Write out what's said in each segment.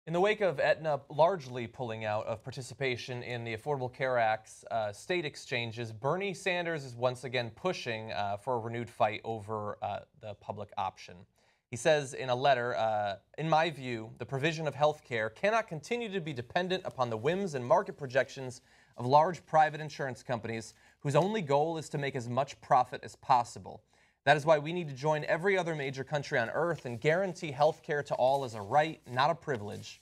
In the wake of Aetna largely pulling out of participation in the Affordable Care Act's state exchanges, Bernie Sanders is once again pushing for a renewed fight over the public option. He says in a letter, in my view, the provision of health care cannot continue to be dependent upon the whims and market projections of large private insurance companies whose only goal is to make as much profit as possible. That is why we need to join every other major country on earth and guarantee health care to all as a right, not a privilege.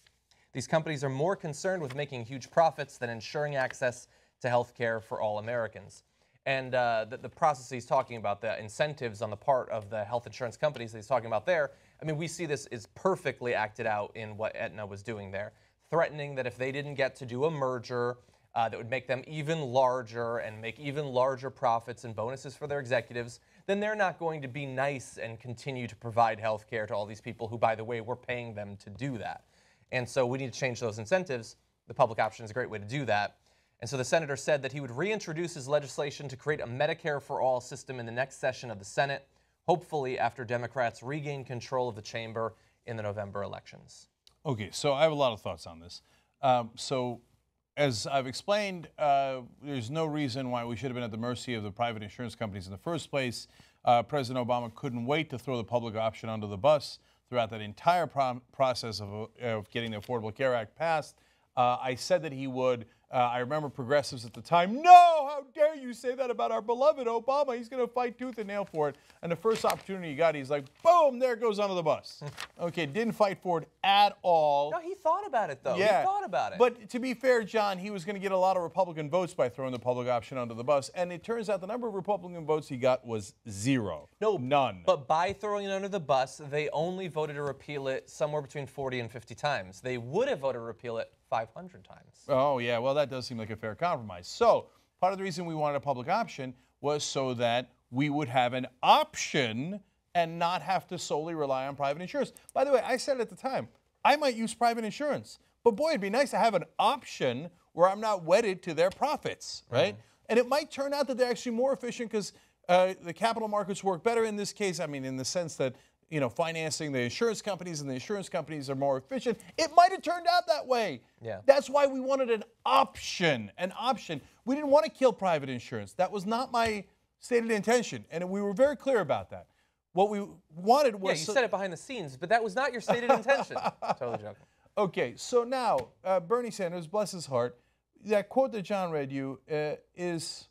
These companies are more concerned with making huge profits than ensuring access to health care for all Americans. And the process he's talking about, the incentives on the part of the health insurance companies that he's talking about there, I mean, we see this is perfectly acted out in what Aetna was doing there, threatening that if they didn't get to do a merger that would make them even larger and make even larger profits and bonuses for their executives, then they're not going to be nice and continue to provide health care to all these people who, by the way, we're paying them to do that. And so we need to change those incentives. The public option is a great way to do that. And so the senator said that he would reintroduce his legislation to create a Medicare-for-all system in the next session of the Senate, hopefully after Democrats regain control of the chamber in the November elections. Okay, so I have a lot of thoughts on this. So as I've explained, there's no reason why we should have been at the mercy of the private insurance companies in the first place. President Obama couldn't wait to throw the public option under the bus throughout that entire process of getting the Affordable Care Act passed. I said that he would. I remember progressives at the time, no, how dare you say that about our beloved Obama? He's going to fight tooth and nail for it. And the first opportunity he got, he's like, boom, there it goes under the bus. Okay, didn't fight for it at all. No, he thought about it, though. Yeah. He thought about it. But to be fair, John, he was going to get a lot of Republican votes by throwing the public option under the bus. And it turns out the number of Republican votes he got was zero. No, none. But by throwing it under the bus, they only voted to repeal it somewhere between 40 and 50 times. They would have voted to repeal it 500 times. Oh, yeah. Well, that does seem like a fair compromise. So part of the reason we wanted a public option was so that we would have an option and not have to solely rely on private insurance. By the way, I said at the time, I might use private insurance. But boy, it'd be nice to have an option where I'm not wedded to their profits, right? And it might turn out that they're actually more efficient because the capital markets work better in this case. I mean, in the sense that, you know, financing the insurance companies and the insurance companies are more efficient. It might have turned out that way. Yeah. That's why we wanted an option, an option. We didn't want to kill private insurance. That was not my stated intention, and we were very clear about that. What we wanted was... Yeah, you said it behind the scenes, but that was not your stated intention. Totally joking. Okay, so now, Bernie Sanders, bless his heart, that quote that John read you is...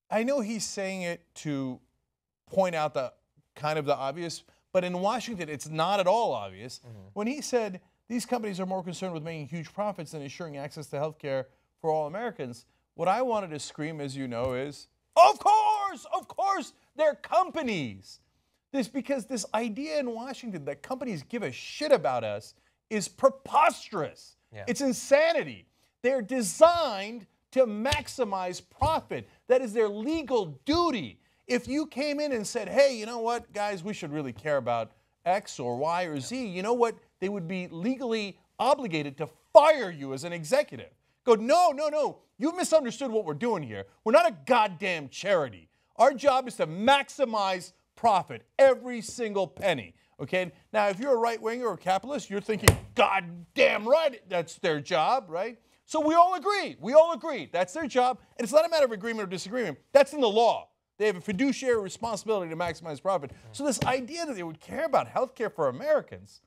I know he's saying it to point out the kind of the obvious, but in Washington, it's not at all obvious. When he said these companies are more concerned with making huge profits than ensuring access to health care for all Americans, what I wanted to scream, as you know, is, of course, they're companies. Because this idea in Washington that companies give a shit about us is preposterous. Yeah. It's insanity. They're designed to maximize profit. That is their legal duty. If you came in and said, hey, you know what, guys, we should really care about X or Y or Z, you know what? They would be legally obligated to fire you as an executive. Go, no, you misunderstood what we're doing here. We're not a goddamn charity. Our job is to maximize profit, every single penny. Okay? Now, if you're a right-winger or a capitalist, you're thinking, goddamn right, that's their job, right? So we all agree. We all agree. That's their job. And it's not a matter of agreement or disagreement. That's in the law. They have a fiduciary responsibility to maximize profit. So this idea that they would care about health care for Americans,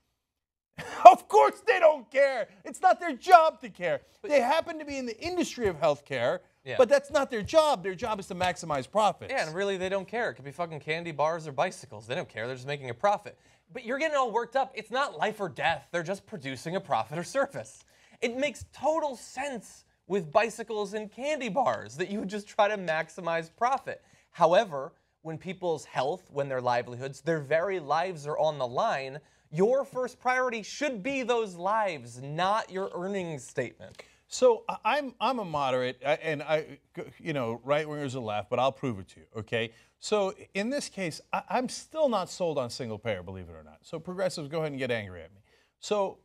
of course they don't care. It's not their job to care. They happen to be in the industry of health care, but that's not their job. Their job is to maximize profits. Yeah, and really they don't care. It could be fucking candy bars or bicycles. They don't care. They're just making a profit. But you're getting all worked up. It's not life or death. They're just producing a profit or service. It makes total sense with bicycles and candy bars that you would just try to maximize profit. However, when people's health, when their livelihoods, their very lives are on the line, your first priority should be those lives, not your earnings statement. So I'm a moderate, and right-wingers will laugh, but I'll prove it to you, okay? So in this case, I'm still not sold on single payer, believe it or not. So progressives, go ahead and get angry at me. So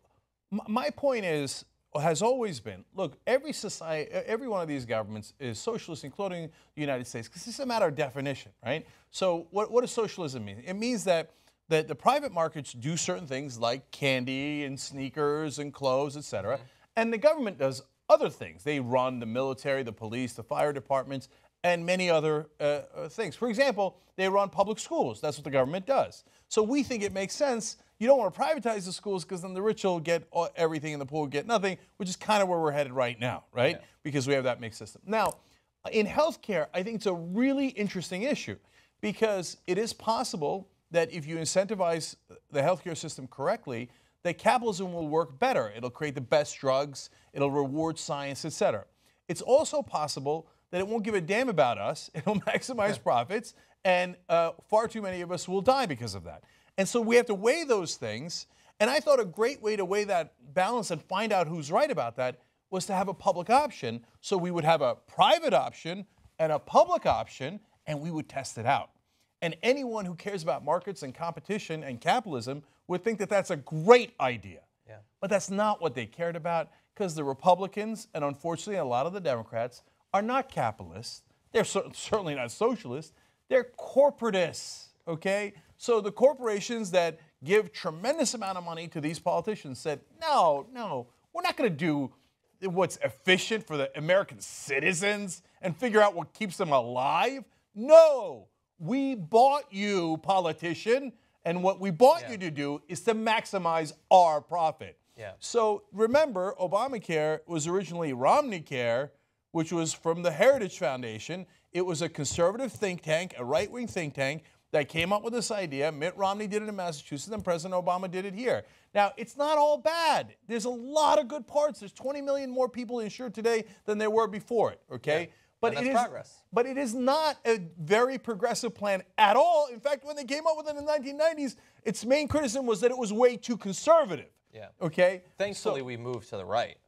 my point has always been, look, every society, every one of these governments is socialist, including the United States, because it's a matter of definition, right? So what does socialism mean? It means that that the private markets do certain things like candy and sneakers and clothes, et cetera, and the government does other things. They run the military, the police, the fire departments, and many other things. For example, they run public schools. That's what the government does. So we think it makes sense. You don't want to privatize the schools because then the rich will get everything and the poor will get nothing, which is kind of where we're headed right now, right? Yeah. Because we have that mixed system. Now, in healthcare, I think it's a really interesting issue because it is possible that if you incentivize the healthcare system correctly, that capitalism will work better. It'll create the best drugs, it'll reward science, et cetera. It's also possible that it won't give a damn about us, it'll maximize profits, and far too many of us will die because of that. And so we have to weigh those things, and I thought a great way to weigh that balance and find out who's right about that was to have a public option, so we would have a private option and a public option, and we would test it out. And anyone who cares about markets and competition and capitalism would think that that's a great idea. Yeah. But that's not what they cared about because the Republicans and unfortunately a lot of the Democrats are not capitalists. They're certainly not socialists. They're corporatists, okay? So the corporations that give tremendous amount of money to these politicians said, no, we're not going to do what's efficient for the American citizens and figure out what keeps them alive. No. We bought you, politician, and what we bought you to do is to maximize our profit. Yeah. So remember, Obamacare was originally Romneycare, which was from the Heritage Foundation. It was a conservative think tank, a right-wing think tank, that came up with this idea. Mitt Romney did it in Massachusetts, and President Obama did it here. Now, it's not all bad. There's a lot of good parts. There's 20 million more people insured today than there were before it, okay? Yeah. But and that's progress. But it is not a very progressive plan at all. In fact, when they came up with it in the 1990s, its main criticism was that it was way too conservative. Yeah. Okay? Thankfully, we moved to the right.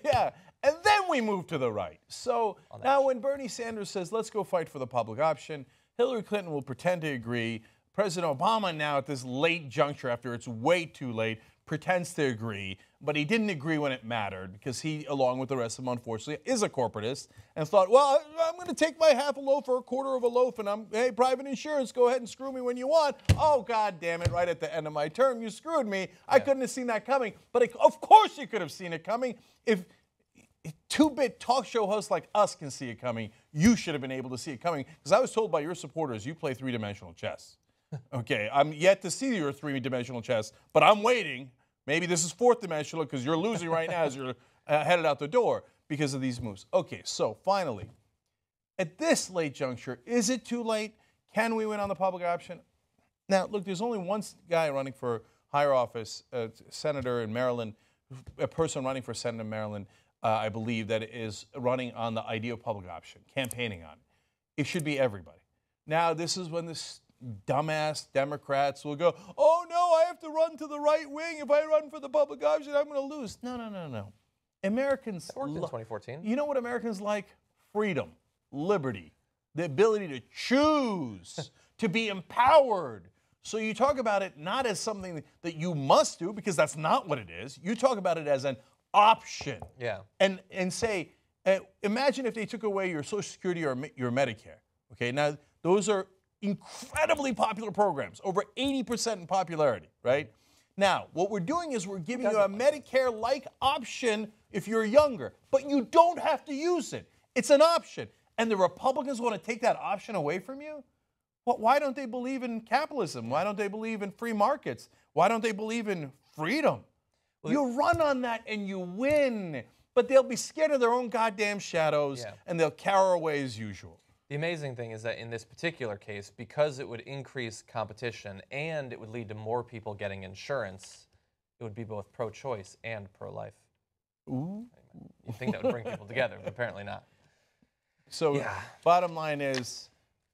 Yeah. And then we moved to the right. So now when Bernie Sanders says, let's go fight for the public option, Hillary Clinton will pretend to agree. President Obama now at this late juncture, after it's way too late, pretends to agree, but he didn't agree when it mattered because he, along with the rest of them, unfortunately, is a corporatist and thought, well, I'm going to take my half a loaf or a quarter of a loaf and hey, private insurance, go ahead and screw me when you want. Oh, God damn it, right at the end of my term, you screwed me. I couldn't have seen that coming. But of course you could have seen it coming. If two-bit talk show hosts like us can see it coming, you should have been able to see it coming because I was told by your supporters you play three-dimensional chess. Okay, I'm yet to see your three-dimensional chess, but I'm waiting. Maybe this is fourth-dimensional because you're losing right now as you're headed out the door because of these moves. Okay, so finally, at this late juncture, is it too late? Can we win on the public option? Now, look, there's only one guy running for higher office, a senator in Maryland, a person running for Senate in Maryland, I believe, that is running on the idea of public option, campaigning on it. It should be everybody. Now, this is when this dumbass Democrats will go, oh, no, I have to run to the right wing. If I run for the public option, I'm going to lose. No. Americans... That worked in 2014. You know what Americans like? Freedom, liberty, the ability to choose, to be empowered. So you talk about it not as something that you must do, because that's not what it is. You talk about it as an option. Yeah. And say, imagine if they took away your Social Security or your Medicare. Okay, now those are incredibly popular programs, over 80% in popularity, right? Now, what we're doing is we're giving you a Medicare-like option if you're younger, but you don't have to use it. It's an option. And the Republicans want to take that option away from you? Well, why don't they believe in capitalism? Why don't they believe in free markets? Why don't they believe in freedom? Well, you run on that and you win, but they'll be scared of their own goddamn shadows and they'll cower away as usual. The amazing thing is that in this particular case, because it would increase competition and it would lead to more people getting insurance, it would be both pro-choice and pro-life. Ooh. You'd think that would bring people together, but apparently not. So bottom line is,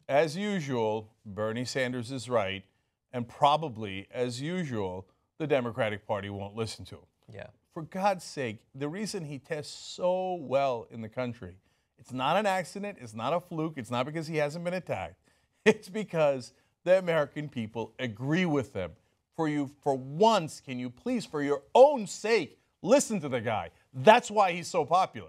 as usual, Bernie Sanders is right, and probably, as usual, the Democratic Party won't listen to him. Yeah. For God's sake, the reason he tests so well in the country, it's not an accident, it's not a fluke, it's not because he hasn't been attacked. It's because the American people agree with him. For once, can you please, for your own sake, listen to the guy? That's why he's so popular.